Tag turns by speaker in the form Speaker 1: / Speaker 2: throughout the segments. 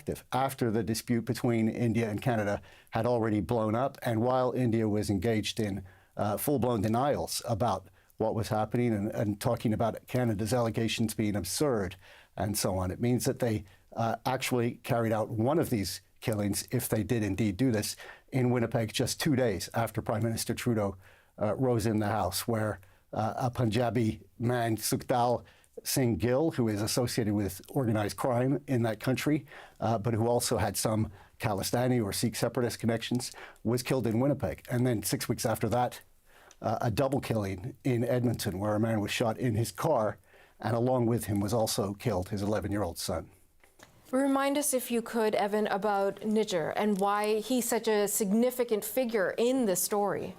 Speaker 1: active after the dispute between India and Canada had already blown up, and while India was engaged in full-blown denials about what was happening and talking about Canada's allegations being absurd and so on. It means that they actually carried out one of these killings, if they did indeed do this, in Winnipeg just 2 days after Prime Minister Trudeau rose in the House, where a Punjabi man, Sukhjinder Singh Gill, who is associated with organized crime in that country, but who also had some Khalistani or Sikh separatist connections, was killed in Winnipeg. And then 6 weeks after that, a double killing in Edmonton, where a man was shot in his car, and along with him was also killed his 11-year-old son.
Speaker 2: Remind us, if you could, Evan, about Nijjar and why he's such a significant figure in this story.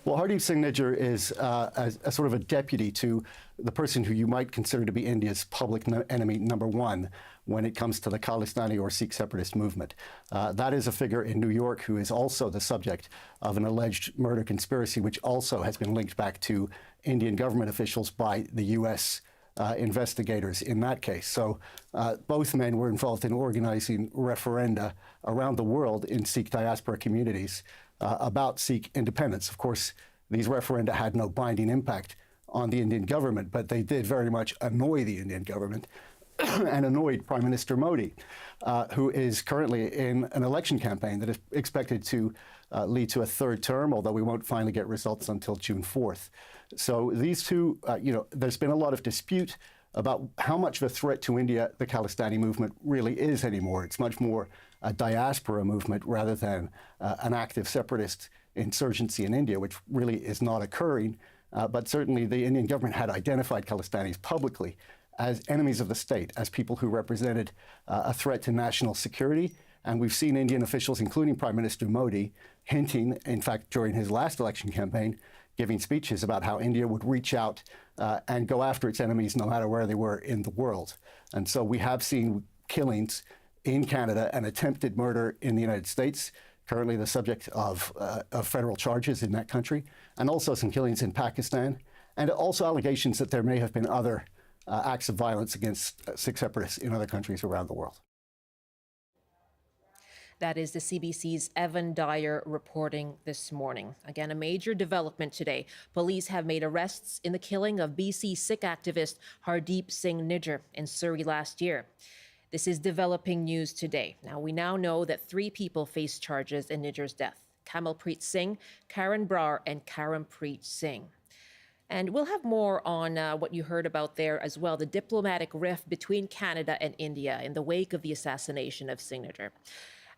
Speaker 1: Well, Hardeep Singh Nijjar is a sort of a deputy to the person who you might consider to be India's public enemy number one when it comes to the Khalistani or Sikh separatist movement. That is a figure in New York who is also the subject of an alleged murder conspiracy, which also has been linked back to Indian government officials by the U.S. Investigators in that case. So both men were involved in organizing referenda around the world in Sikh diaspora communities about Sikh independence. Of course, these referenda had no binding impact on the Indian government, but they did very much annoy the Indian government and annoyed Prime Minister Modi, who is currently in an election campaign that is expected to lead to a third term, although we won't finally get results until June 4th. So these two, there's been a lot of dispute about how much of a threat to India the Khalistani movement really is anymore. It's much more a diaspora movement rather than an active separatist insurgency in India, which really is not occurring. But certainly the Indian government had identified Khalistanis publicly as enemies of the state, as people who represented a threat to national security. And we've seen Indian officials, including Prime Minister Modi, hinting, in fact, during his last election campaign, giving speeches about how India would reach out and go after its enemies no matter where they were in the world. And so we have seen killings in Canada and attempted murder in the United States, currently the subject of federal charges in that country, and also some killings in Pakistan, and also allegations that there may have been other acts of violence against Sikh separatists in other countries around the world.
Speaker 3: That is the CBC's Evan Dyer reporting this morning. Again, a major development today. Police have made arrests in the killing of BC Sikh activist Hardeep Singh Nijjar in Surrey last year. This is developing news today. Now, we now know that 3 people face charges in Nijjar's death: Kamalpreet Singh, Karan Brar, and Karanpreet Singh. And we'll have more on what you heard about there as well, the diplomatic rift between Canada and India in the wake of the assassination of Singh Nijjar.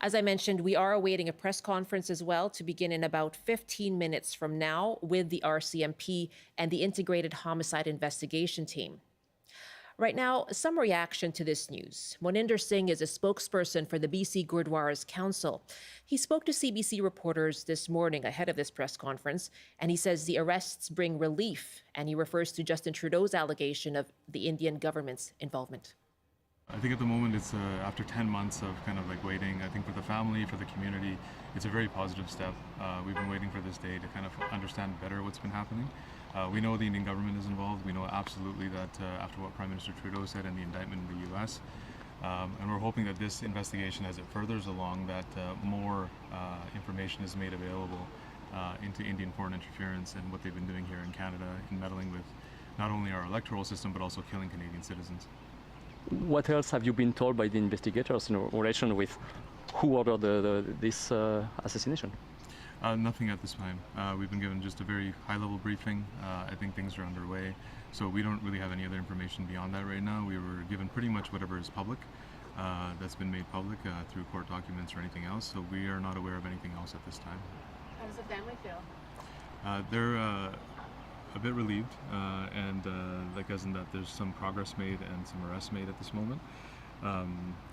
Speaker 3: As I mentioned, we are awaiting a press conference as well to begin in about 15 minutes from now with the RCMP and the Integrated Homicide Investigation Team. Right now, some reaction to this news. Moninder Singh is a spokesperson for the BC Gurdwaras Council. He spoke to CBC reporters this morning ahead of this press conference, and he says the arrests bring relief, and he refers to Justin Trudeau's allegation of the Indian government's involvement.
Speaker 4: I think at the moment it's after 10 months of kind of like waiting, I think for the family, for the community, it's a very positive step. We've been waiting for this day to kind of understand better what's been happening. We know the Indian government is involved. We know absolutely that after what Prime Minister Trudeau said in the indictment in the US, and we're hoping that this investigation, as it furthers along, that more information is made available into Indian foreign interference and what they've been doing here in Canada in meddling with not only our electoral system but also killing Canadian citizens.
Speaker 5: What else have you been told by the investigators in relation with who ordered this assassination?
Speaker 4: Nothing at this time. We've been given just a very high-level briefing. I think things are underway, so we don't really have any other information beyond that right now. We were given pretty much whatever is public, that's been made public through court documents or anything else, so we are not aware of anything else at this time.
Speaker 6: How does the family feel?
Speaker 4: They're a bit relieved, and like as in that there's some progress made and some arrests made at this moment.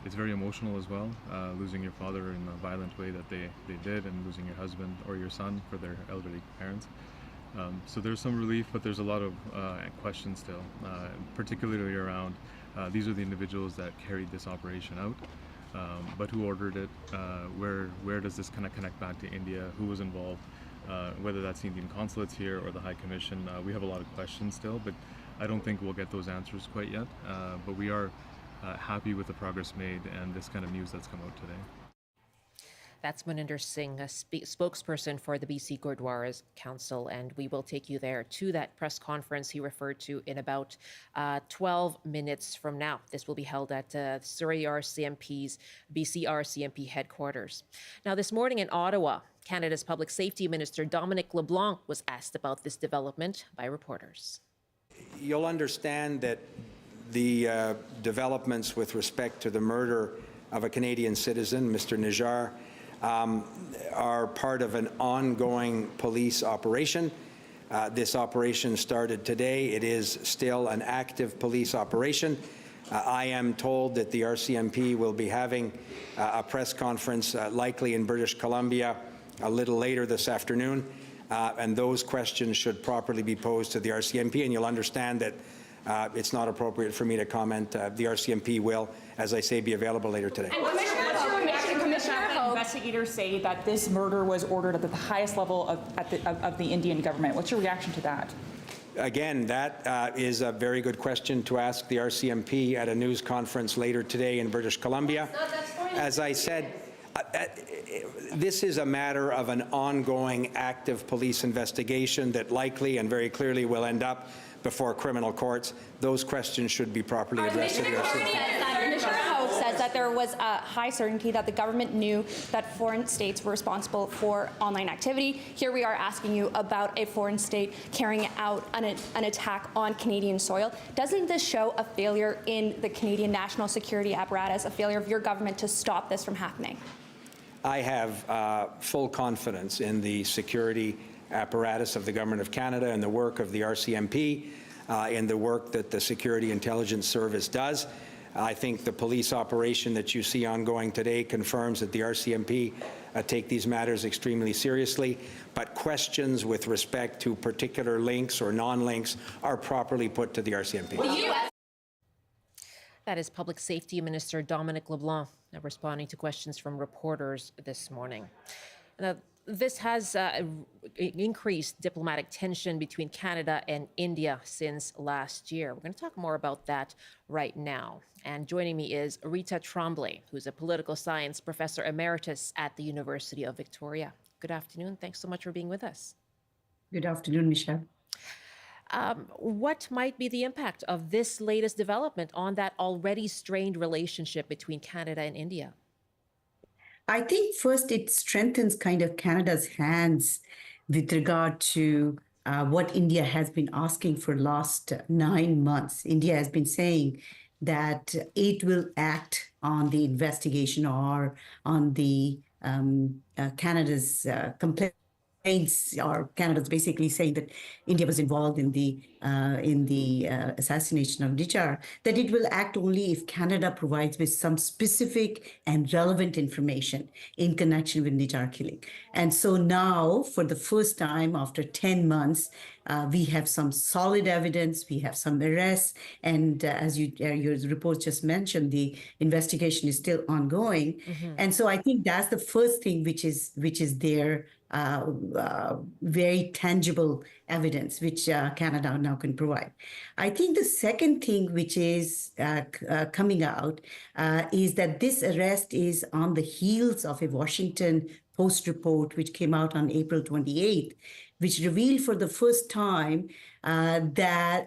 Speaker 4: It's very emotional as well, losing your father in a violent way that they did, and losing your husband or your son for their elderly parents. So there's some relief, but there's a lot of questions still, particularly around these are the individuals that carried this operation out, but who ordered it, where does this kind of connect back to India, who was involved, whether that's the Indian consulates here or the High Commission. We have a lot of questions still, but I don't think we'll get those answers quite yet, but we are happy with the progress made and this kind of news that's come out today.
Speaker 3: That's Maninder Singh, a spokesperson for the BC Gurdwaras Council, and we will take you there to that press conference he referred to in about 12 minutes from now. This will be held at Surrey RCMP's BC RCMP headquarters. Now, this morning in Ottawa, Canada's Public Safety Minister Dominic LeBlanc was asked about this development by reporters.
Speaker 6: You'll understand that the developments with respect to the murder of a Canadian citizen, Mr. Nijjar, are part of an ongoing police operation. This operation started today. It is still an active police operation. I am told that the RCMP will be having a press conference likely in British Columbia a little later this afternoon, and those questions should properly be posed to the RCMP, and you'll understand that it's not appropriate for me to comment. The RCMP will, as I say, be available later today.
Speaker 7: Investigators say that this murder was ordered at the highest level of the Indian government. What's your reaction to that?
Speaker 6: Again, that is a very good question to ask the RCMP at a news conference later today in British Columbia. As I said, this is a matter of an ongoing active police investigation that likely and very clearly will end up before criminal courts. Those questions should be properly addressed to the RCMP.
Speaker 8: Commissioner Hope says that there was a high certainty that the government knew that foreign states were responsible for online activity. Here we are asking you about a foreign state carrying out an attack on Canadian soil. Doesn't this show a failure in the Canadian national security apparatus, a failure of your government to stop this from happening?
Speaker 6: I have full confidence in the security apparatus of the Government of Canada and the work of the RCMP, in the work that the Security Intelligence Service does. I think the police operation that you see ongoing today confirms that the RCMP take these matters extremely seriously, but questions with respect to particular links or non-links are properly put to the RCMP.
Speaker 3: That is Public Safety Minister Dominic LeBlanc responding to questions from reporters this morning. Now, this has increased diplomatic tension between Canada and India since last year. We're going to talk more about that right now. And joining me is Rita Trombley, who's a political science professor emeritus at the University of Victoria. Good afternoon. Thanks so much for being with us.
Speaker 9: Good afternoon, Michelle.
Speaker 3: What might be the impact of this latest development on that already strained relationship between Canada and India?
Speaker 9: I think first it strengthens kind of Canada's hands with regard to what India has been asking for last 9 months. India has been saying that it will act on the investigation or on the Canada's complaints, or Canada's basically saying that India was involved in the assassination of Nijjar, that it will act only if Canada provides with some specific and relevant information in connection with Nijjar killing. And so now, for the first time after 10 months, we have some solid evidence, we have some arrests, and as your report just mentioned, the investigation is still ongoing. And so I think that's the first thing which is there, very tangible evidence which Canada now can provide. I think the second thing which is coming out is that this arrest is on the heels of a Washington Post report which came out on April 28th, which revealed for the first time that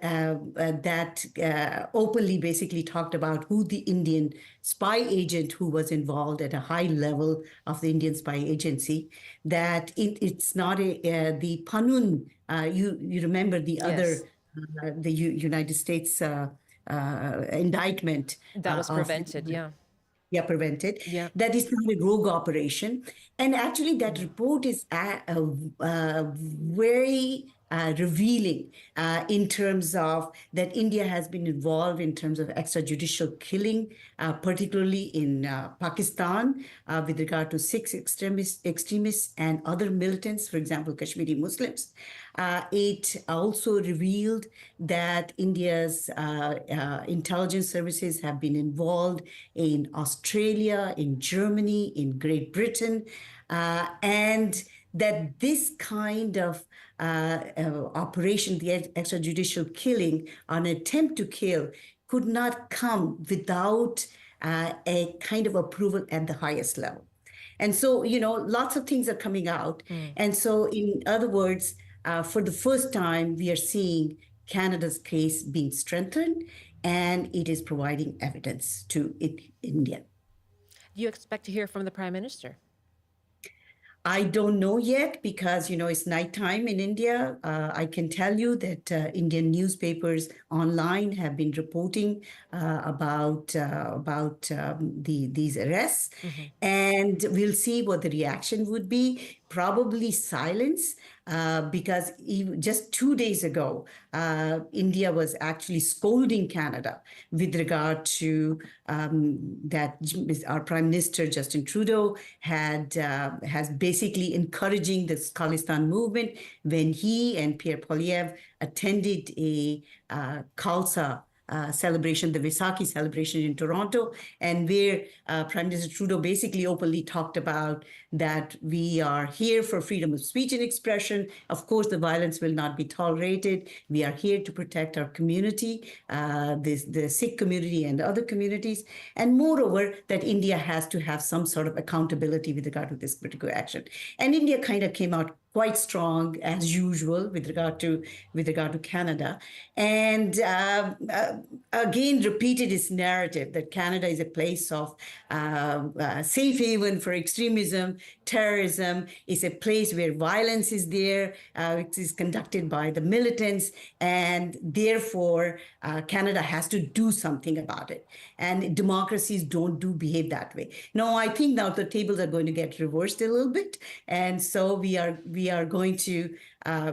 Speaker 9: openly basically talked about who the Indian spy agent who was involved at a high level of the Indian spy agency, that it's not the Panun, you remember the other, the United States indictment.
Speaker 3: That was prevented,
Speaker 9: prevented. That is not a rogue operation. And actually that report is very revealing in terms of that India has been involved in terms of extrajudicial killing, particularly in Pakistan with regard to Sikh extremists and other militants, for example, Kashmiri Muslims. It also revealed that India's intelligence services have been involved in Australia, in Germany, in Great Britain, and that this kind of operation, the extrajudicial killing, an attempt to kill, could not come without a kind of approval at the highest level. And so, lots of things are coming out. And so, in other words, for the first time, we are seeing Canada's case being strengthened, and it is providing evidence to India.
Speaker 3: Do you expect to hear from the Prime Minister?
Speaker 9: I don't know yet because, it's nighttime in India. I can tell you that Indian newspapers online have been reporting about these arrests, and we'll see what the reaction would be. Probably silence, because just 2 days ago, India was actually scolding Canada with regard to that our Prime Minister, Justin Trudeau, has basically encouraging the Khalistan movement when he and Pierre Poilievre attended a Khalsa celebration, the Vaisakhi celebration in Toronto, and where Prime Minister Trudeau basically openly talked about that we are here for freedom of speech and expression. Of course, the violence will not be tolerated. We are here to protect our community, the Sikh community and other communities. And moreover, that India has to have some sort of accountability with regard to this particular action. And India kind of came out quite strong as usual with regard to Canada, and again repeated its narrative that Canada is a place of safe haven for extremism, terrorism. It's a place where violence is there. It is conducted by the militants, and therefore Canada has to do something about it. And democracies don't behave that way. No, I think now the tables are going to get reversed a little bit, and so we are going to, I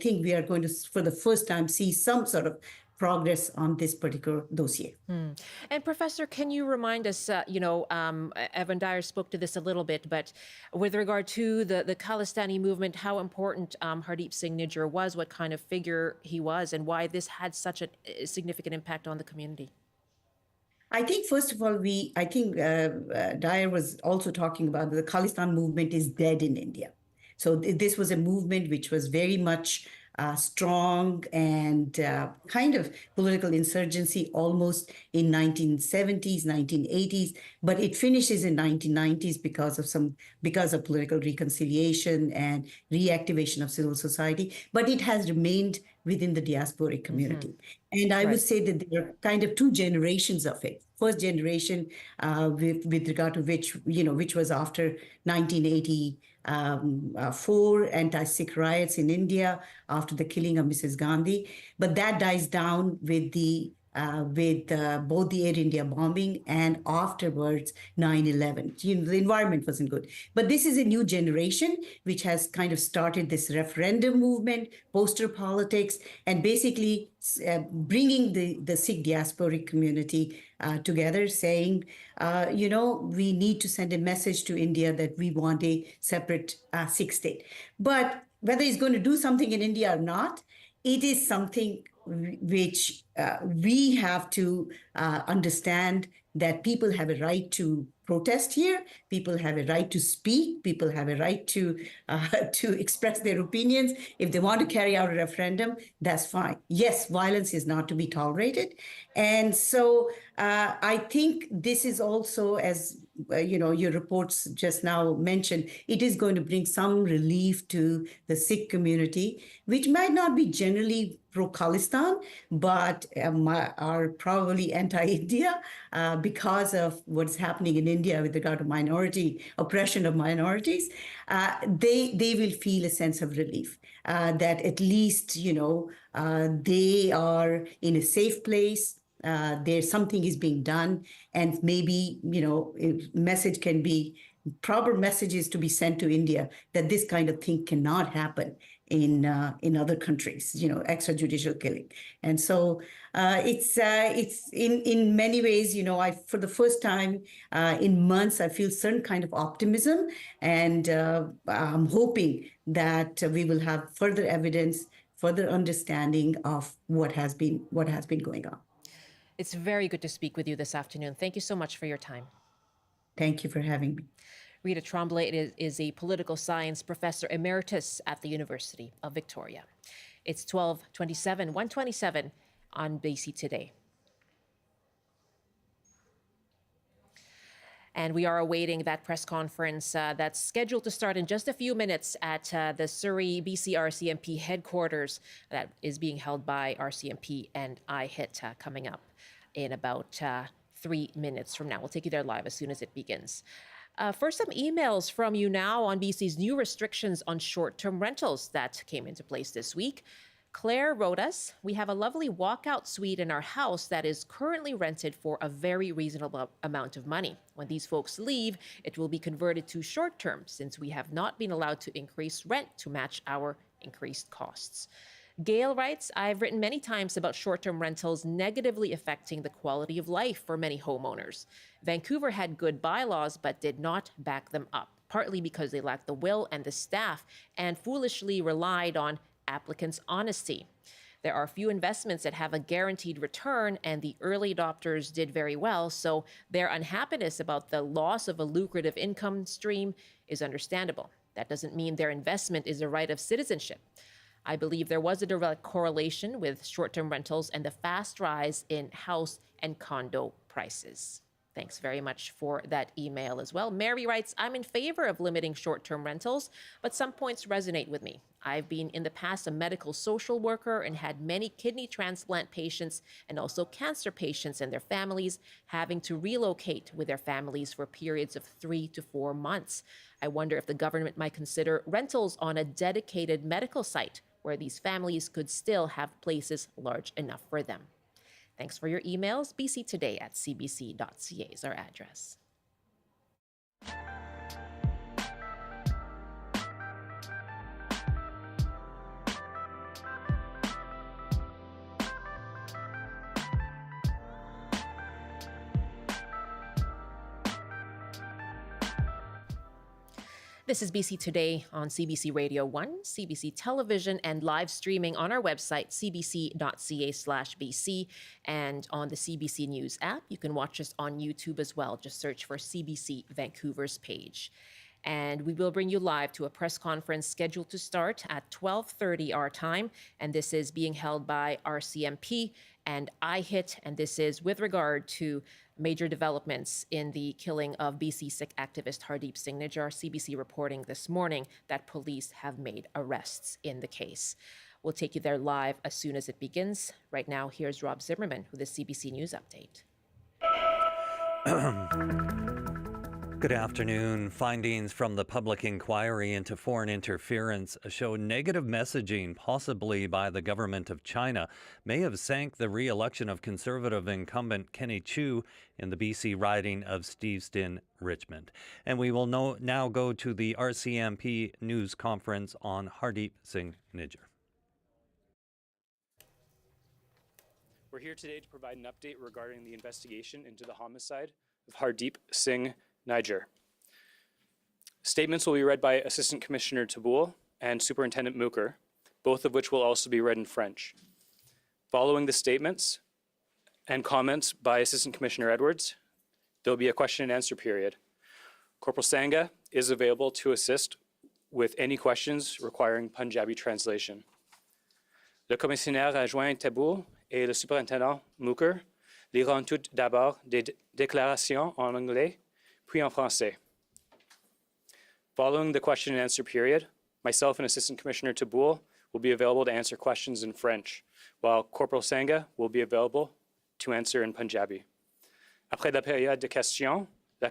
Speaker 9: think we are going to, for the first time, see some sort of progress on this particular dossier.
Speaker 3: And Professor, can you remind us, Evan Dyer spoke to this a little bit, but with regard to the Khalistani movement, how important Hardeep Singh Nijjar was, what kind of figure he was, and why this had such a significant impact on the community?
Speaker 9: I think, first of all, Dyer was also talking about the Khalistan movement is dead in India. So this was a movement which was very much strong and kind of political insurgency almost in 1970s, 1980s, but it finishes in 1990s because of political reconciliation and reactivation of civil society. But it has remained within the diasporic community. And I would say that there are kind of two generations of it. First generation with regard to which was after 1984 anti-Sikh riots in India after the killing of Mrs. Gandhi. But that dies down with both the Air India bombing and afterwards 9/11. The environment wasn't good. But this is a new generation which has kind of started this referendum movement, poster politics, and basically bringing the Sikh diasporic community together, saying, we need to send a message to India that we want a separate Sikh state. But whether he's going to do something in India or not, it is something which we have to understand that people have a right to protest here. People have a right to speak. People have a right to express their opinions. If they want to carry out a referendum, that's fine. Yes, violence is not to be tolerated. And so I think this is also, as your reports just now mentioned, it is going to bring some relief to the Sikh community, which might not be generally pro-Khalistan, but are probably anti-India because of what's happening in India with regard to oppression of minorities. They will feel a sense of relief that at least, they are in a safe place. There's something is being done, and maybe, message can be proper messages to be sent to India that this kind of thing cannot happen in other countries, extrajudicial killing. And so it's in many ways, for the first time in months, I feel certain kind of optimism, and I'm hoping that we will have further evidence, further understanding of what has been going on.
Speaker 3: It's very good to speak with you this afternoon. Thank you so much for your time.
Speaker 9: Thank you for having me.
Speaker 3: Rita Trombley is a political science professor emeritus at the University of Victoria. It's 12:27, 1:27 on BC Today. And we are awaiting that press conference that's scheduled to start in just a few minutes at the Surrey BC RCMP headquarters that is being held by RCMP and IHIT coming up in about 3 minutes from now. We'll take you there live as soon as it begins. First, some emails from you now on BC's new restrictions on short-term rentals that came into place this week. Claire wrote us, "We have a lovely walkout suite in our house that is currently rented for a very reasonable amount of money. When these folks leave, it will be converted to short-term since we have not been allowed to increase rent to match our increased costs." Gail writes, "I've written many times about short-term rentals negatively affecting the quality of life for many homeowners. Vancouver had good bylaws but did not back them up, partly because they lacked the will and the staff and foolishly relied on applicants' honesty. There are few investments that have a guaranteed return, and the early adopters did very well, so their unhappiness about the loss of a lucrative income stream is understandable. That doesn't mean their investment is a right of citizenship. I believe there was a direct correlation with short-term rentals and the fast rise in house and condo prices." Thanks very much for that email as well. Mary writes, "I'm in favor of limiting short-term rentals, but some points resonate with me. I've been in the past a medical social worker and had many kidney transplant patients and also cancer patients and their families having to relocate with their families for periods of 3 to 4 months. I wonder if the government might consider rentals on a dedicated medical site where these families could still have places large enough for them." Thanks for your emails. bctoday@cbc.ca is our address. This is BC Today on CBC Radio 1, CBC Television, and live streaming on our website, cbc.ca/BC, and on the CBC News app. You can watch us on YouTube as well. Just search for CBC Vancouver's page. And we will bring you live to a press conference scheduled to start at 12:30 our time. And this is being held by RCMP and IHIT. And this is with regard to major developments in the killing of BC Sikh activist Hardeep Singh Nijjar. CBC reporting this morning that police have made arrests in the case. We'll take you there live as soon as it begins. Right now, here's Rob Zimmerman with the CBC News Update.
Speaker 10: Good afternoon. Findings from the public inquiry into foreign interference show negative messaging, possibly by the government of China, may have sank the re-election of Conservative incumbent Kenny Chiu in the BC riding of Steveston-Richmond. And we will now go to the RCMP news conference on Hardeep Singh Nijjar.
Speaker 11: We're here today to provide an update regarding the investigation into the homicide of Hardeep Singh Nijjar. Statements will be read by Assistant Commissioner Taboul and Superintendent Mooker, both of which will also be read in French. Following the statements and comments by Assistant Commissioner Edwards, there will be a question and answer period. Corporal Sangha is available to assist with any questions requiring Punjabi translation. Le commissaire adjoint Taboul et le superintendent Mooker liront tout d'abord des déclarations en anglais puis en français. Following the question and answer period, myself and Assistant Commissioner Taboul will be available to answer questions in French, while Corporal Sangha will be available to answer in Punjabi. Après la période de questions, la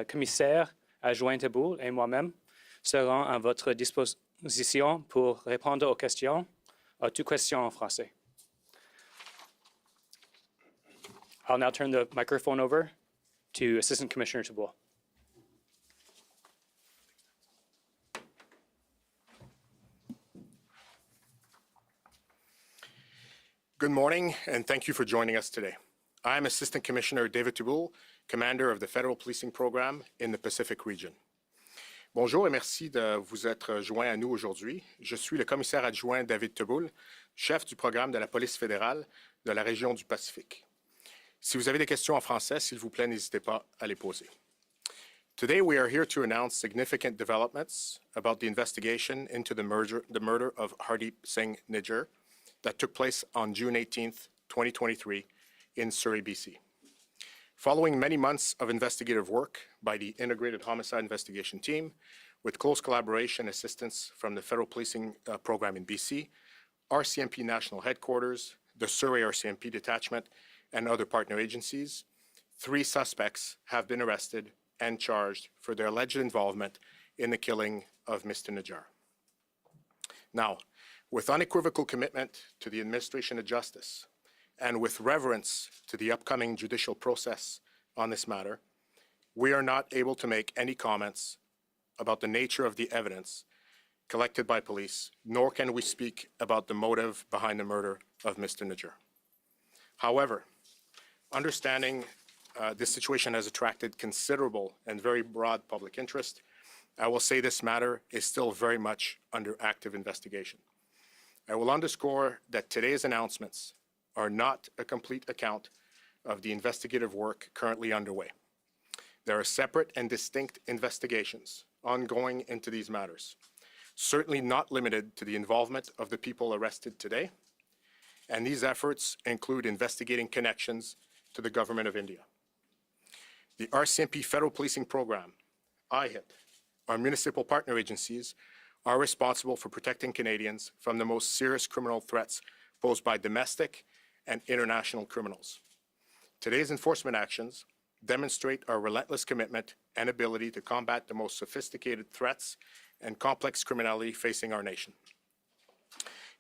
Speaker 11: commissaire adjoint Taboul et moi-même serons à votre disposition pour répondre aux questions, à toutes questions en français. I'll now turn the microphone over to Assistant Commissioner Taboul.
Speaker 12: Good morning, and thank you for joining us today. I am Assistant Commissioner David Taboul, Commander of the Federal Policing Program in the Pacific Region. Bonjour et merci de vous être joint à nous aujourd'hui. Je suis le commissaire adjoint David Taboul, chef du programme de la police fédérale de la région du Pacifique. Si vous avez des questions en français, s'il vous plaît, n'hésitez pas à les poser. Today, we are here to announce significant developments about the investigation into the murder of Hardeep Singh Nijjar that took place on June 18th, 2023 in Surrey, BC. Following many months of investigative work by the Integrated Homicide Investigation Team, with close collaboration assistance from the Federal Policing Program in BC, RCMP National Headquarters, the Surrey RCMP Detachment, and other partner agencies, 3 suspects have been arrested and charged for their alleged involvement in the killing of Mr. Nijjar. Now, with unequivocal commitment to the administration of justice and with reverence to the upcoming judicial process on this matter, we are not able to make any comments about the nature of the evidence collected by police, nor can we speak about the motive behind the murder of Mr. Nijjar. However, understanding this situation has attracted considerable and very broad public interest, I will say this matter is still very much under active investigation. I will underscore that today's announcements are not a complete account of the investigative work currently underway. There are separate and distinct investigations ongoing into these matters, certainly not limited to the involvement of the people arrested today, and these efforts include investigating connections to the Government of India. The RCMP Federal Policing Program, IHIT, our municipal partner agencies are responsible for protecting Canadians from the most serious criminal threats posed by domestic and international criminals. Today's enforcement actions demonstrate our relentless commitment and ability to combat the most sophisticated threats and complex criminality facing our nation.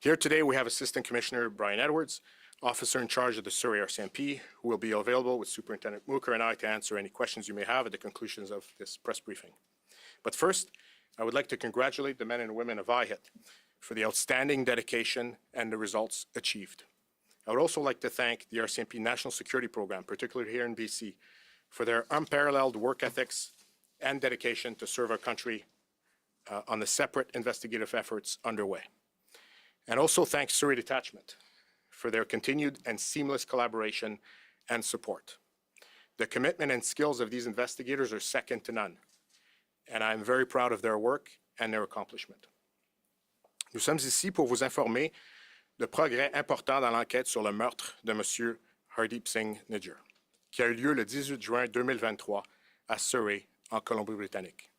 Speaker 12: Here today we have Assistant Commissioner Brian Edwards, officer in charge of the Surrey RCMP, who will be available with Superintendent Mooker and I to answer any questions you may have at the conclusions of this press briefing. But first, I would like to congratulate the men and women of IHIT for the outstanding dedication and the results achieved. I would also like to thank the RCMP National Security Program, particularly here in BC, for their unparalleled work ethics and dedication to serve our country on the separate investigative efforts underway. And also thank Surrey Detachment for their continued and seamless collaboration and support. The commitment and skills of these investigators are second to none, and I am very proud of their work and their accomplishment. Nous sommes ici pour vous informer de progrès importants dans l'enquête sur le meurtre de M. Hardeep Singh Nijjar, qui a eu lieu le 18 juin 2023 à Surrey, en Colombie-Britannique.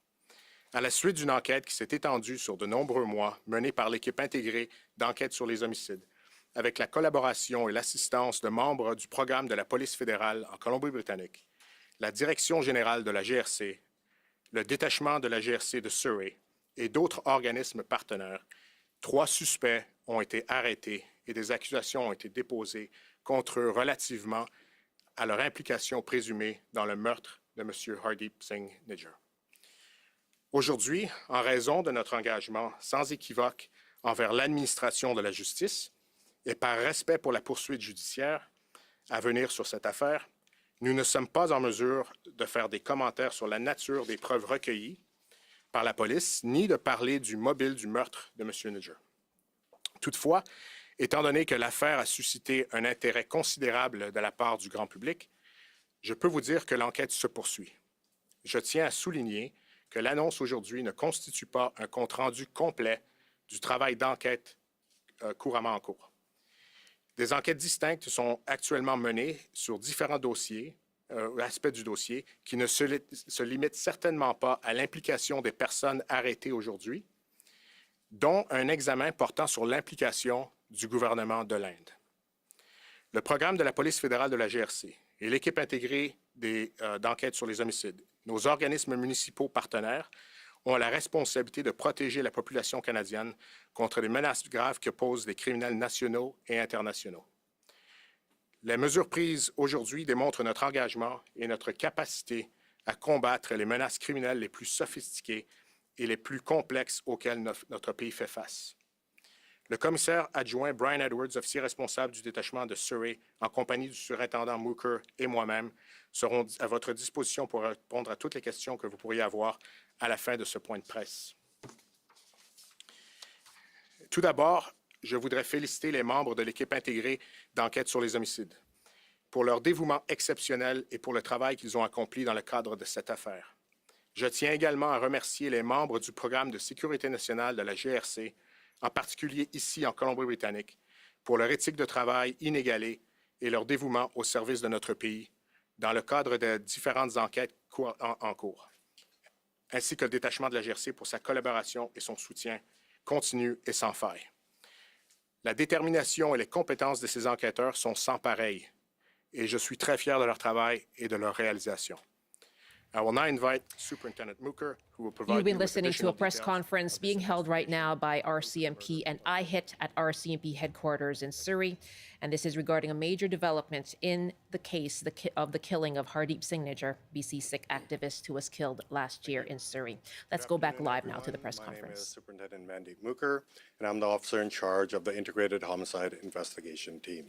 Speaker 12: À la suite d'une enquête qui s'est étendue sur de nombreux mois, menée par l'équipe intégrée d'enquête sur les homicides, avec la collaboration et l'assistance de membres du programme de la police fédérale en Colombie-Britannique, la direction générale de la GRC, le détachement de la GRC de Surrey et d'autres organismes partenaires, 3 suspects ont été arrêtés et des accusations ont été déposées contre eux relativement à leur implication présumée dans le meurtre de M. Hardeep Singh Nijjar. Aujourd'hui, en raison de notre engagement sans équivoque envers l'administration de la justice et par respect pour la poursuite judiciaire à venir sur cette affaire, nous ne sommes pas en mesure de faire des commentaires sur la nature des preuves recueillies par la police, ni de parler du mobile du meurtre de M. Nijjar. Toutefois, étant donné que l'affaire a suscité un intérêt considérable de la part du grand public, je peux vous dire que l'enquête se poursuit. Je tiens à souligner que l'annonce aujourd'hui ne constitue pas un compte-rendu complet du travail d'enquête couramment en cours. Des enquêtes distinctes sont actuellement menées sur différents dossiers, aspects du dossier, qui ne se limitent certainement pas à l'implication des personnes arrêtées aujourd'hui, dont un examen portant sur l'implication du gouvernement de l'Inde. Le programme de la police fédérale de la GRC et l'équipe intégrée d'enquête sur les homicides, nos organismes municipaux partenaires, ont la responsabilité de protéger la population canadienne contre les menaces graves que posent les criminels nationaux et internationaux. Les mesures prises aujourd'hui démontrent notre engagement et notre capacité à combattre les menaces criminelles les plus sophistiquées et les plus complexes auxquelles notre pays fait face. Le commissaire adjoint Brian Edwards, officier responsable du détachement de Surrey, en compagnie du surintendant Mooker et moi-même, seront à votre disposition pour répondre à toutes les questions que vous pourriez avoir à la fin de ce point de presse. Tout d'abord, je voudrais féliciter les membres de l'équipe intégrée d'enquête sur les homicides pour leur dévouement exceptionnel et pour le travail qu'ils ont accompli dans le cadre de cette affaire. Je tiens également à remercier les membres du programme de sécurité nationale de la GRC, en particulier ici en Colombie-Britannique, pour leur éthique de travail inégalée et leur dévouement au service de notre pays dans le cadre de différentes enquêtes en cours, ainsi que le détachement de la GRC pour sa collaboration et son soutien continu et sans faille. La détermination et les compétences de ces enquêteurs sont sans pareil, et je suis très fier de leur travail et de leur réalisation. I will now invite Superintendent Mooker, who will provide
Speaker 3: You've been
Speaker 12: you with
Speaker 3: listening to
Speaker 12: additional
Speaker 3: a press
Speaker 12: details
Speaker 3: conference
Speaker 12: of this
Speaker 3: being held right
Speaker 12: investigation.
Speaker 3: now by RCMP and IHIT at RCMP headquarters in Surrey. And this is regarding a major development in the case of the killing of Hardeep Singh Nijjar, BC Sikh activist who was killed last year in Surrey. Let's go back live now to the press
Speaker 13: My name is
Speaker 3: conference.
Speaker 13: Superintendent Mandy Mooker, and I'm the officer in charge of the Integrated Homicide Investigation Team.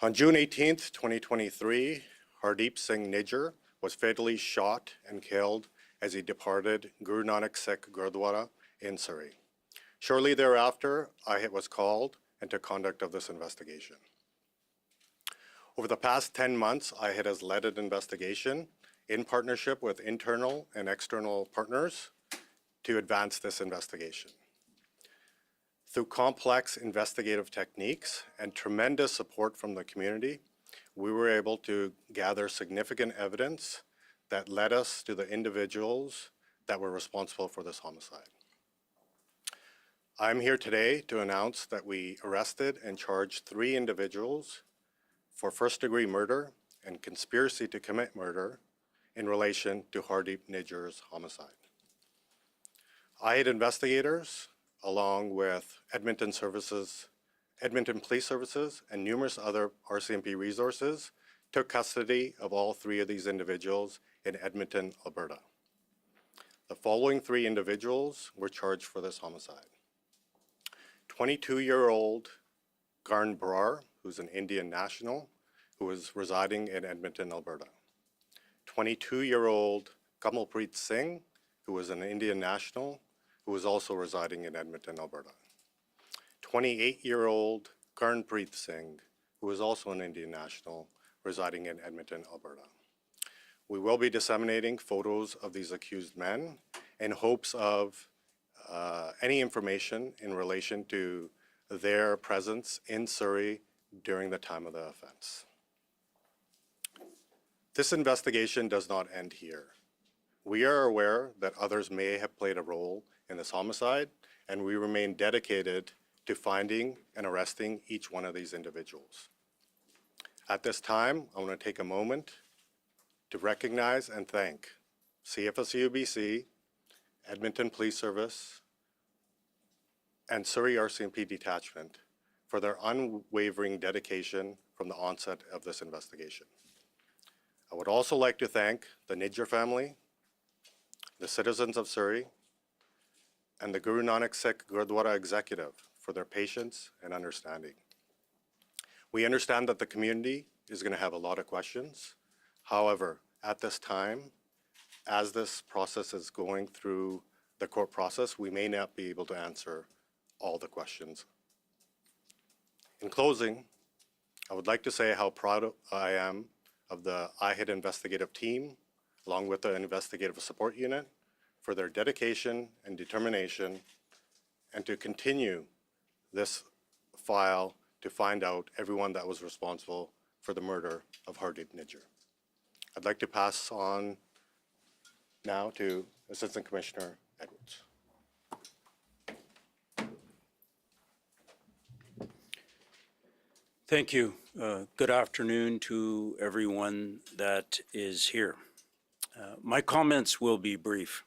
Speaker 13: On June 18th, 2023, Hardeep Singh Nijjar was fatally shot and killed as he departed Guru Nanak Sikh Gurdwara in Surrey. Shortly thereafter, IHIT was called and took conduct of this investigation. Over the past 10 months, IHIT has led an investigation in partnership with internal and external partners to advance this investigation. Through complex investigative techniques and tremendous support from the community, we were able to gather significant evidence that led us to the individuals that were responsible for this homicide. I'm here today to announce that we arrested and charged 3 individuals for first-degree murder and conspiracy to commit murder in relation to Hardeep Nijjar's homicide. IHIT investigators, along with Edmonton Police Services, and numerous other RCMP resources, took custody of all 3 of these individuals in Edmonton, Alberta. The following 3 individuals were charged for this homicide. 22-year-old Garn Brar, who's an Indian national, who was residing in Edmonton, Alberta. 22-year-old Kamalpreet Singh, who was an Indian national, who was also residing in Edmonton, Alberta. 28-year-old Garnpreet Singh, who is also an Indian national, residing in Edmonton, Alberta. We will be disseminating photos of these accused men in hopes of any information in relation to their presence in Surrey during the time of the offense. This investigation does not end here. We are aware that others may have played a role in this homicide, and we remain dedicated to finding and arresting each one of these individuals. At this time, I want to take a moment to recognize and thank CFSU-BC, Edmonton Police Service, and Surrey RCMP Detachment for their unwavering dedication from the onset of this investigation. I would also like to thank the Nijjar family, the citizens of Surrey, and the Guru Nanak Sikh Gurdwara Executive for their patience and understanding. We understand that the community is going to have a lot of questions. However, at this time, as this process is going through the court process, we may not be able to answer all the questions. In closing, I would like to say how proud I am of the IHIT investigative team, along with the investigative support unit, for their dedication and determination, and to continue this file to find out everyone that was responsible for the murder of Hardeep Nijjar. I'd like to pass on now to Assistant Commissioner Edwards.
Speaker 14: Thank you. Good afternoon to everyone that is here. My comments will be brief.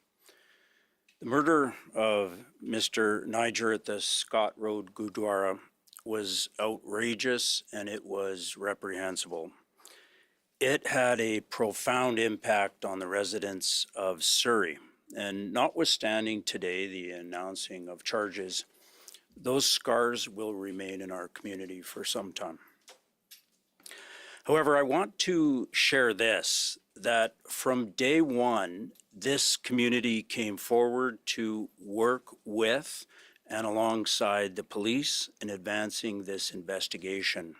Speaker 14: The murder of Mr. Nijjar at the Scott Road Gurdwara was outrageous and it was reprehensible. It had a profound impact on the residents of Surrey, and notwithstanding today the announcing of charges, those scars will remain in our community for some time. However, I want to share this, that from day one, this community came forward to work with and alongside the police in advancing this investigation.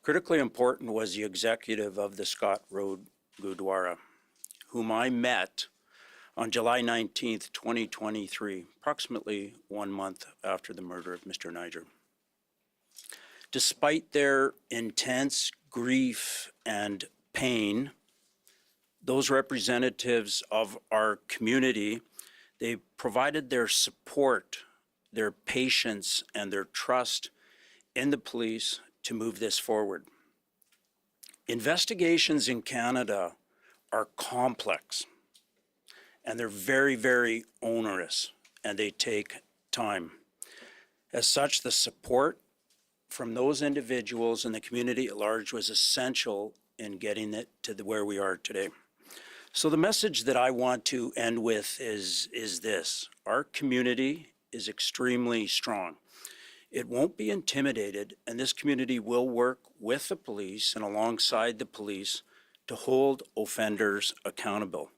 Speaker 14: Critically important was the executive of the Scott Road Gurdwara, whom I met on July 19th, 2023, approximately 1 month after the murder of Mr. Nijjar. Despite their intense grief and pain, those representatives of our community, they provided their support, their patience, and their trust in the police to move this forward. Investigations in Canada are complex, and they're very, very onerous, and they take time. As such, the support from those individuals and the community at large was essential in getting it to where we are today. So the message that I want to end with is this. Our community is extremely strong. It won't be intimidated, and this community will work with the police and alongside the police to hold offenders accountable.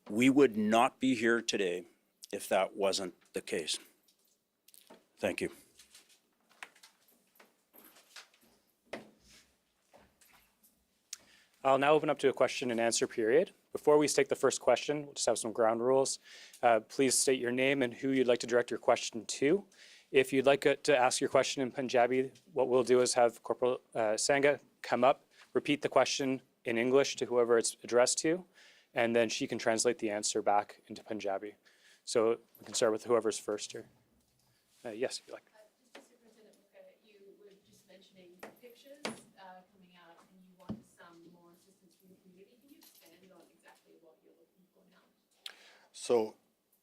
Speaker 14: We would not be here today if that wasn't the case. Thank you.
Speaker 11: I'll now open up to a question and answer period. Before we take the first question, we'll just have some ground rules. Please state your name and who you'd like to direct your question to. If you'd like to ask your question in Punjabi, what we'll do is have Corporal Sangha come up, repeat the question in English to whoever it's addressed to, and then she can translate the answer back into Punjabi. So we can start with whoever's first here. Yes, if you like.
Speaker 15: Superintendent Mooker, you were just mentioning pictures coming out and you want some more assistance from the community. Can you expand on exactly what you're looking for now?
Speaker 13: So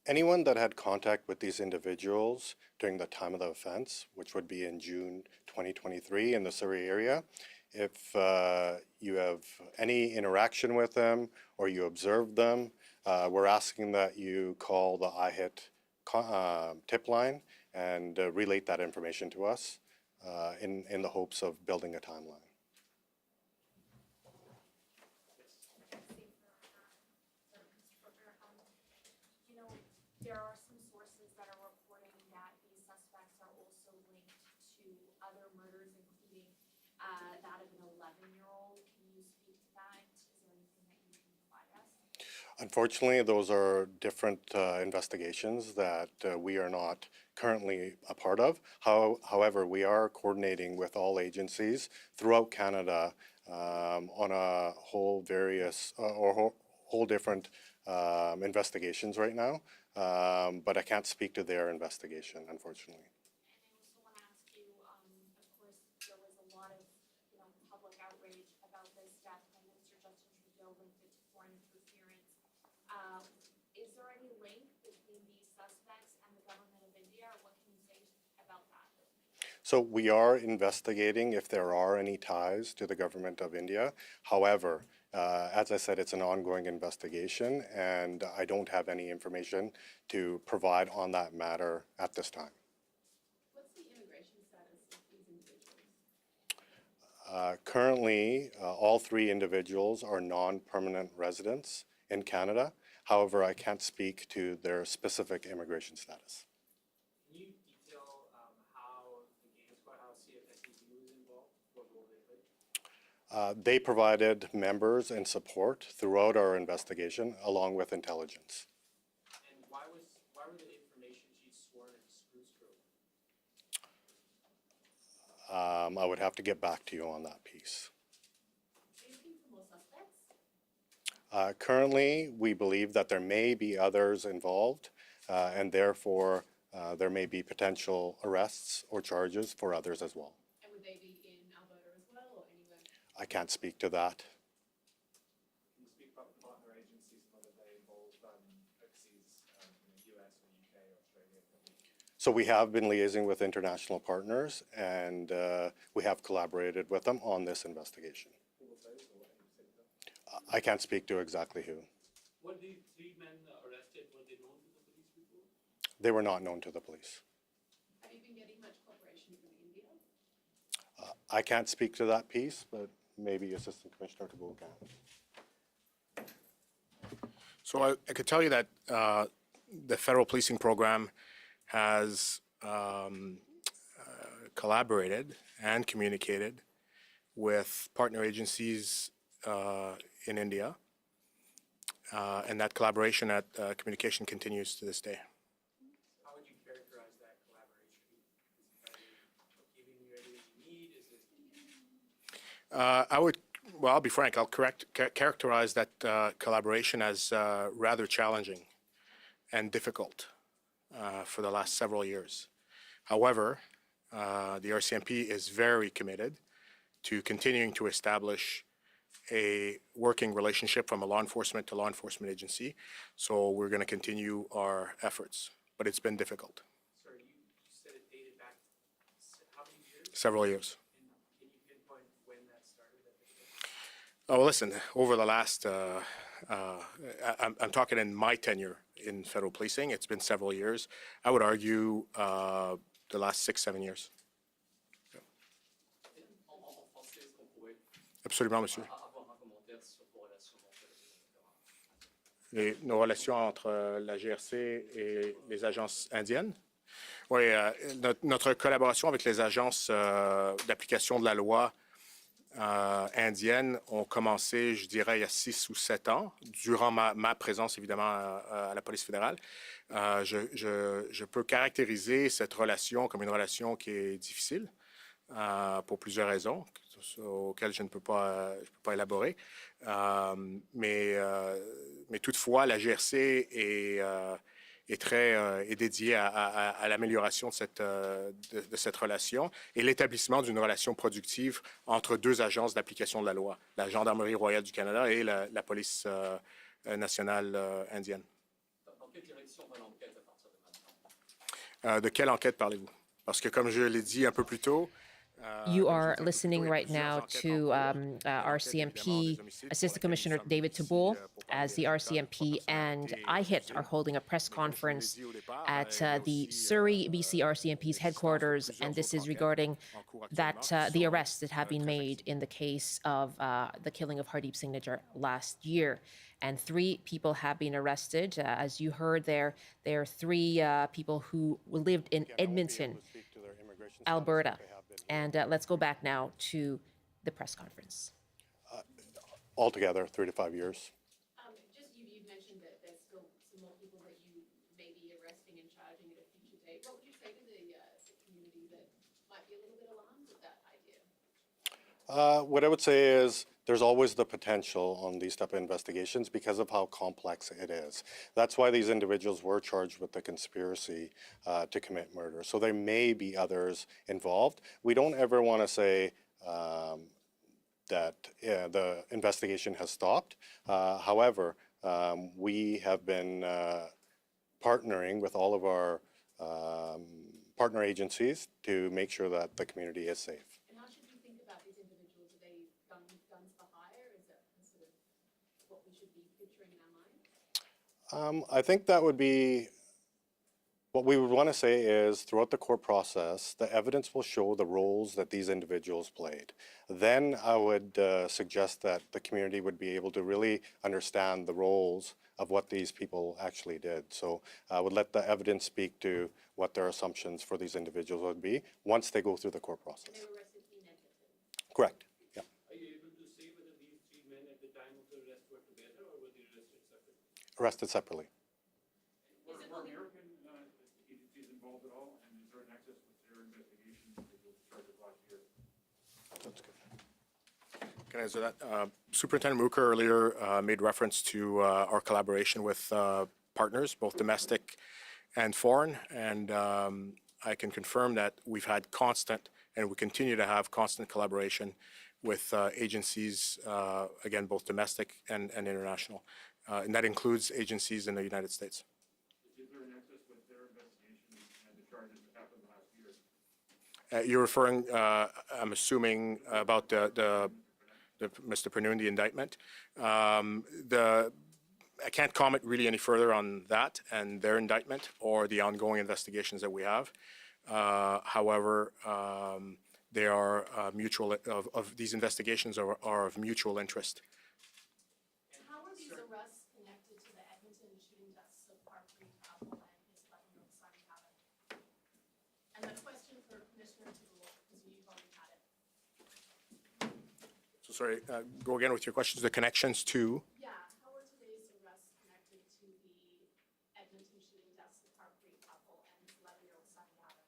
Speaker 13: anyone that had contact with these individuals during the time of the offense, which would be in June 2023 in the Surrey area, if you have any interaction with them or you observed them, we're asking that you call the IHIT tip line and relate that information to us in the hopes of building a timeline.
Speaker 15: You know, there are some sources that are reporting that these suspects are also linked to other murders, including that of an 11-year-old. Can you speak to that? Is there anything that you can provide us?
Speaker 13: Unfortunately, those are different investigations that we are not currently a part of. However, we are coordinating with all agencies throughout Canada on a whole different investigations right now, but I can't speak to their investigation, unfortunately.
Speaker 15: And I also want to ask you, of course, there was a lot of public outrage about this death. Prime Minister Justin Trudeau linked it to foreign interference. Is there any link between these suspects and the government of India, or what can you say about that?
Speaker 13: So we are investigating if there are any ties to the government of India. However, as I said, it's an ongoing investigation, and I don't have any information to provide on that matter at this time.
Speaker 15: What's the immigration status of these individuals?
Speaker 13: Currently, all three individuals are non-permanent residents in Canada. However, I can't speak to their specific immigration status.
Speaker 16: Can you detail how the game squad, how CFSEU was involved? What role they played?
Speaker 13: They provided members and support throughout our investigation, along with intelligence.
Speaker 16: And why were the information sheets sworn in screw?
Speaker 13: I would have to get back to you on that piece.
Speaker 15: Are you looking for more suspects?
Speaker 13: Currently, we believe that there may be others involved, and therefore there may be potential arrests or charges for others as well.
Speaker 15: And would they be in Alberta as well, or anywhere?
Speaker 13: I can't speak to that.
Speaker 16: Can you speak about the partner agencies, whether they involve overseas, in the US or UK or Australia?
Speaker 13: So we have been liaising with international partners, and we have collaborated with them on this investigation.
Speaker 16: Who was those, or what in particular?
Speaker 13: I can't speak to exactly who.
Speaker 16: Were the three men arrested, were they known to the police before?
Speaker 13: They were not known to the police.
Speaker 15: Have you been getting much cooperation from India?
Speaker 13: I can't speak to that piece, but maybe Assistant Commissioner Tabul can.
Speaker 12: So I could tell you that the federal policing program has collaborated and communicated with partner agencies in India, and that collaboration, communication continues to this day.
Speaker 16: How would you characterize that collaboration? Is it giving you any
Speaker 12: I'll be frank, I'll characterize that collaboration as rather challenging and difficult for the last several years. However, the RCMP is very committed to continuing to establish a working relationship from a law enforcement to law enforcement agency. So we're going to continue our efforts, but it's been difficult.
Speaker 16: Sorry, you said it dated back how many years?
Speaker 12: Several years.
Speaker 16: And can you pinpoint when that started?
Speaker 12: Oh, well, listen, over the last, I'm talking in my tenure in federal policing, it's been several years. I would argue the last 6-7 years. Yeah. Absolument, monsieur. Nos relations entre la GRC et les agences indiennes. Oui, notre collaboration avec les agences d'application de la loi indiennes ont commencé, je dirais, il y a 6 ou 7 ans, durant ma présence, évidemment, à la police fédérale. Je peux caractériser cette relation comme une relation qui est difficile pour plusieurs raisons auxquelles je ne peux pas élaborer. Mais toutefois, la GRC est dédiée à l'amélioration de cette relation et l'établissement d'une relation productive entre deux agences d'application de la loi, la Gendarmerie royale du Canada et la police nationale indienne.
Speaker 5: Dans quelle direction va l'enquête à partir de maintenant?
Speaker 12: De quelle enquête parlez-vous? Parce que comme je l'ai dit un peu plus tôt,
Speaker 3: You are listening right now to RCMP Assistant Commissioner David Taboul as the RCMP and IHIT are holding a press conference at the Surrey BC RCMP's headquarters, and this is regarding the arrests that have been made in the case of the killing of Hardeep Singh Nijjar last year. And 3 people have been arrested. As you heard there are 3 people who lived in Edmonton, Alberta. And let's go back now to the press conference.
Speaker 13: Altogether, 3 to 5 years.
Speaker 17: You've mentioned that there's still some more people that you may be arresting and charging at a future date. What would you say to the community that might be a little bit alarmed at that idea?
Speaker 13: What I would say is there's always the potential on these type of investigations because of how complex it is. That's why these individuals were charged with the conspiracy to commit murder. So there may be others involved. We don't ever want to say that the investigation has stopped. However, we have been partnering with all of our partner agencies to make sure that the community is safe.
Speaker 17: And how should we think about these individuals? Are they guns for hire? Is that sort of what we should be picturing in our mind?
Speaker 13: I think that would be, what we would want to say is throughout the court process, the evidence will show the roles that these individuals played. Then I would suggest that the community would be able to really understand the roles of what these people actually did. So I would let the evidence speak to what their assumptions for these individuals would be once they go through the court process.
Speaker 17: They were arrested in Edmonton.
Speaker 13: Correct. Yeah.
Speaker 16: Are you able to say whether these 3 men at the time of the arrest were together or were they arrested separately?
Speaker 13: Arrested separately.
Speaker 16: Were American agencies involved at all, and is there an access with their investigation that you'll charge of last year?
Speaker 13: That's good.
Speaker 12: Can I answer that? Superintendent Mooker earlier made reference to our collaboration with partners, both domestic and foreign, and I can confirm that we've had constant, and we continue to have constant collaboration with agencies, again, both domestic and international, and that includes agencies in the United States.
Speaker 16: Is there an access with their investigation and the charges that happened last year?
Speaker 12: You're referring, I'm assuming, about the Mr. Pernoon, the indictment. I can't comment really any further on that and their indictment or the ongoing investigations that we have. However, they are mutual. Of these investigations are of mutual interest.
Speaker 17: And how are these arrests connected to the Edmonton shooting deaths of Hardeep Singh and his 11-year-old son, Gavin? And the question for Commissioner Taboul, because you've already had it.
Speaker 12: So sorry, go again with your questions. The connections to?
Speaker 17: Yeah, how are today's arrests connected to the Edmonton shooting deaths of Hardeep and his 11-year-old son, Gavin?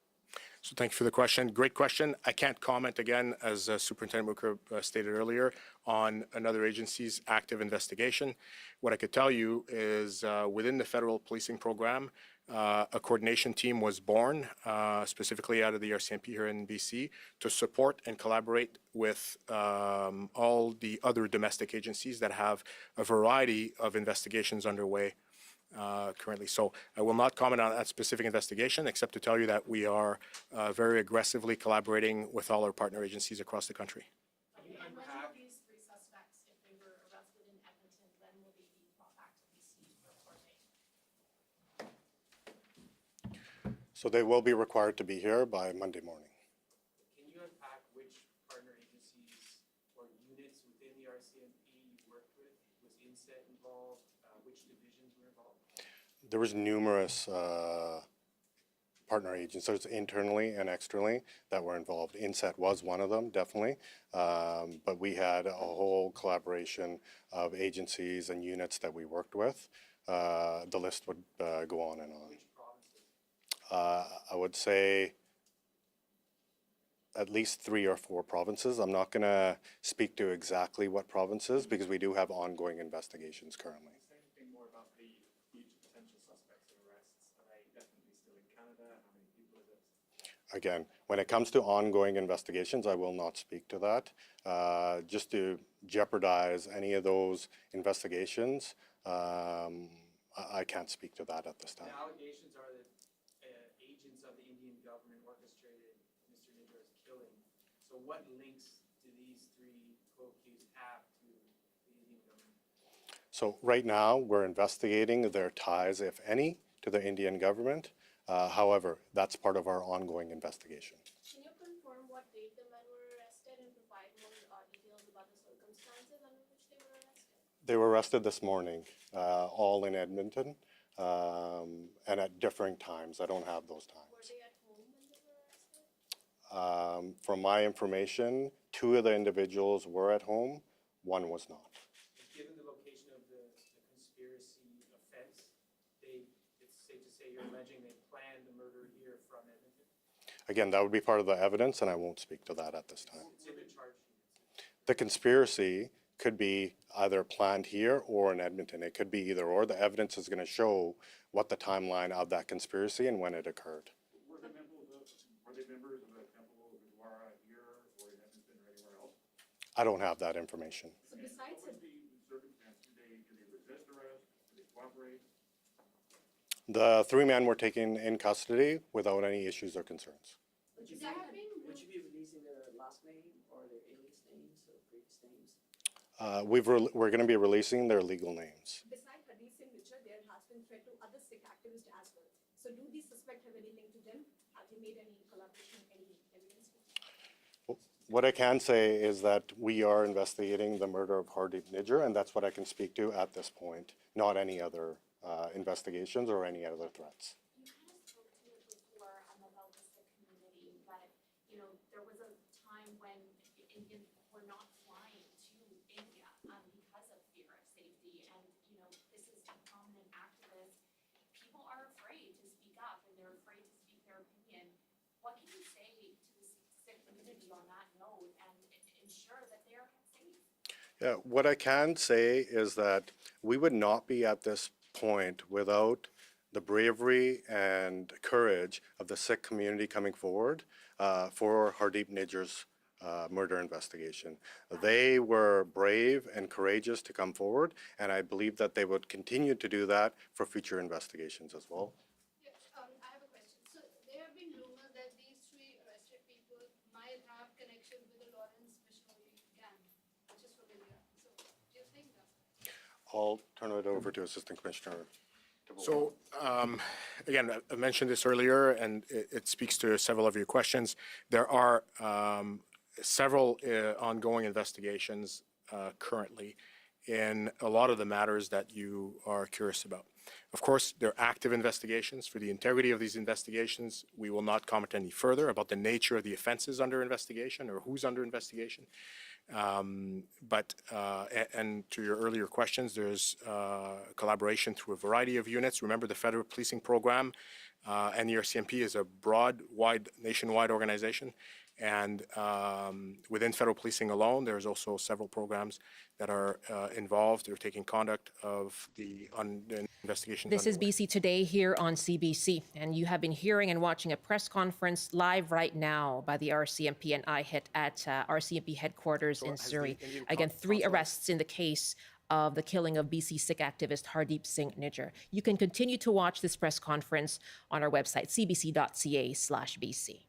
Speaker 12: So thank you for the question. Great question. I can't comment again, as Superintendent Mooker stated earlier, on another agency's active investigation. What I could tell you is within the federal policing program, a coordination team was born, specifically out of the RCMP here in BC, to support and collaborate with all the other domestic agencies that have a variety of investigations underway currently. So I will not comment on that specific investigation, except to tell you that we are very aggressively collaborating with all our partner agencies across the country.
Speaker 17: And when will these three suspects, if they were arrested in Edmonton, when will they be brought back to BC for court date?
Speaker 13: So they will be required to be here by Monday morning.
Speaker 16: Can you unpack which partner agencies or units within the RCMP you worked with? Was INSET involved? Which divisions were involved?
Speaker 13: There was numerous partner agencies, internally and externally, that were involved. INSET was one of them, definitely. But we had a whole collaboration of agencies and units that we worked with. The list would go on and on.
Speaker 16: Which provinces?
Speaker 13: I would say at least 3 or 4 provinces. I'm not going to speak to exactly what provinces because we do have ongoing investigations currently.
Speaker 16: Say anything more about the potential suspects and arrests? Are they definitely still in Canada? How many people is it?
Speaker 13: Again, when it comes to ongoing investigations, I will not speak to that. Just to jeopardize any of those investigations, I can't speak to that at this time.
Speaker 16: The allegations are that agents of the Indian government orchestrated Mr. Nijjar's killing. So what links do these 3 co-accused have to the Indian government?
Speaker 13: So right now, we're investigating their ties, if any, to the Indian government. However, that's part of our ongoing investigation.
Speaker 17: Can you confirm what date the men were arrested and provide more details about the circumstances under which they were arrested?
Speaker 13: They were arrested this morning, all in Edmonton, and at differing times. I don't have those times.
Speaker 17: Were they at home when they were arrested?
Speaker 13: From my information, 2 of the individuals were at home, 1 was not.
Speaker 16: Given the location of the conspiracy offense, it's safe to say you're alleging they planned the murder here from Edmonton?
Speaker 13: Again, that would be part of the evidence, and I won't speak to that at this time.
Speaker 16: It's in the charge sheet.
Speaker 13: The conspiracy could be either planned here or in Edmonton. It could be either or. The evidence is going to show what the timeline of that conspiracy and when it occurred.
Speaker 16: Were they members of the Temple of Vajrayana here or in Edmonton or anywhere else?
Speaker 13: I don't have that information.
Speaker 17: So besides
Speaker 16: What was the circumstance? Did they resist arrest? Did they cooperate?
Speaker 13: The 3 men were taken in custody without any issues or concerns.
Speaker 17: would you be
Speaker 18: releasing their last name or their alias names or previous names?
Speaker 13: We're going to be releasing their legal names.
Speaker 17: Besides Hardeep Singh Nijjar, there has been threat to other Sikh activists as well. So do these suspects have any link to them? Have they made any collaboration, any evidence?
Speaker 13: What I can say is that we are investigating the murder of Hardeep Nijjar, and that's what I can speak to at this point, not any other investigations or any other threats.
Speaker 17: You kind of spoke to it before about the Sikh community, but there was a time when Indians were not flying to India because of fear of safety, and this is a prominent activist. People are afraid to speak up, and they're afraid to speak their opinion. What can you say to the Sikh community on that note and ensure that they are kept safe?
Speaker 13: Yeah, what I can say is that we would not be at this point without the bravery and courage of the Sikh community coming forward for Hardeep Nijjar's murder investigation. They were brave and courageous to come forward, and I believe that they would continue to do that for future investigations as well.
Speaker 17: I have a question. So there have been rumors that these 3 arrested people might have connection with the Lawrence missionary gang, which is from India. So do you think that?
Speaker 13: I'll turn it over to Assistant Commissioner.
Speaker 12: So, again, I mentioned this earlier, and it speaks to several of your questions. There are several ongoing investigations currently in a lot of the matters that you are curious about. Of course, they're active investigations. For the integrity of these investigations, we will not comment any further about the nature of the offenses under investigation or who's under investigation. And to your earlier questions, there's collaboration through a variety of units. Remember, the federal policing program and the RCMP is a broad, nationwide organization. And within federal policing alone, there's also several programs that are involved. They're taking conduct of the investigations.
Speaker 3: This is BC Today here on CBC, and you have been hearing and watching a press conference live right now by the RCMP and IHIT at RCMP headquarters in Surrey. Again, 3 arrests in the case of the killing of BC Sikh activist Hardeep Singh Nijjar. You can continue to watch this press conference on our website, cbc.ca/BC.